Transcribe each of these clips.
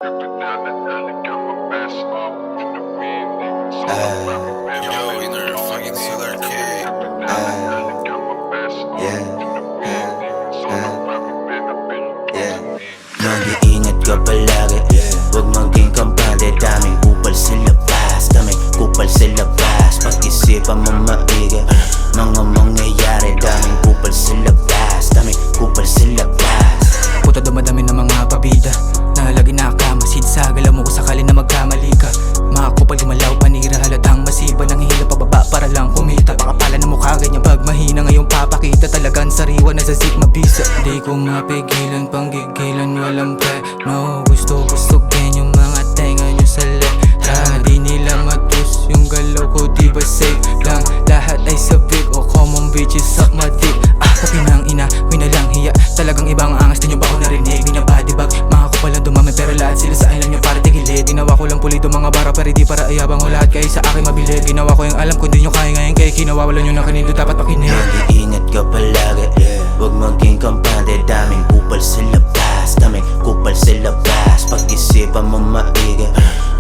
Yo, inner fucking Sealer K. Mag-iingat ka palagi, huwag maging kampante. Daming kupal sa labas, daming kupal sa labas. Pag-isipan mo maigi, mga mangyayari. Daming kupal sa labas, daming kupal sa labas. Puta dumadami ng mga pabida na lagi nakakamasid sa galaw mo kung sakali na magkamali ka. Mga kupal gumalaw panira, halatang masiba nang hihila pababa para lang kumita. Baka pala na mukha ganyan pag mahina ngayong papakita. Talagang sariwa na sa zik mabisa. Di ko mapigilan, panggigilan, walang pre. No, gusto din yung mga tenga nyo sa letra. Di nila matus yung galaw ko, di ba safe lang? Lahat ay sabik o common bitches suck my dick. Kapinang ina, winalang hiya. Talagang ibang angas din yung bako narinig. Binabadibag, mga kupal lang dumami pero lahat sila sa alam nyo para tigilid. Ginawa ko lang pulido mga bara pero di para ayabang o lahat kayo sa akin mabilid. Ginawa ko yung alam kung di nyo kaya ngayon kaya kinawawalan nyo ng kanindo dapat pakinig. Mag-iingat ka palagi, huwag maging kampante. Daming kupal sa labas, daming kupal sa labas. Pag-isipan mo maigi,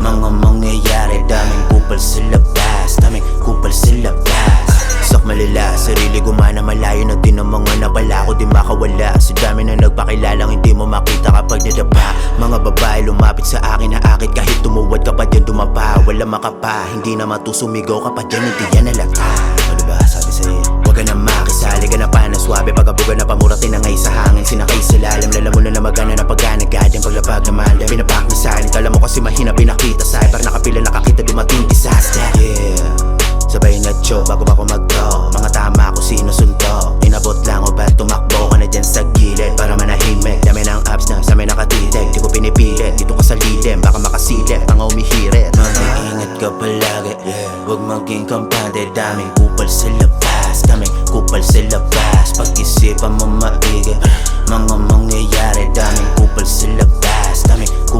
mga mangyayari. Daming kupal sa labas, daming kupal sa labas. Sak malala, sarili gumana malayo na din ang mga napala ko di makawala. Sa dami na nagpakilalang hindi mo makita kapag nadapa. Mga babae lumapit sa akin na akit kahit tumuwad ka pa dyan dumapa. Wala makapa, hindi na matusumigaw ka pa dyan, hindi yan nalata. O diba, sabi sa'yo, huwag ka na makisali, ka na pa na swabe. Pagkabuga na pamuratin na ngay sa hangin, sinakay sa lalim. Lala mo na na magana na pagkanagad yung paglapag na mahal. Pinapak na sa'kin, kala mo kasi mahina pinakita sa'yo. Para nakapila nakakita dumating disaster. Yeah, sabay na cho bago ba ko mag-talk. Mga tama ko sinusunto. Inabot lang o ba't tumakbo ka na dyan sa gilid para manahimik. Dami ng apps na sa may nakatitig, di ko pinipilit. Dito ka sa lilim, baka makasilip ang umihirit. Mag-iingat ka palagi, huwag maging kampante. Daming kupal sa labas, daming kupal sa labas. Pag-isipan mo maigi, mga mangyayari. Daming kupal sa labas, daming kupal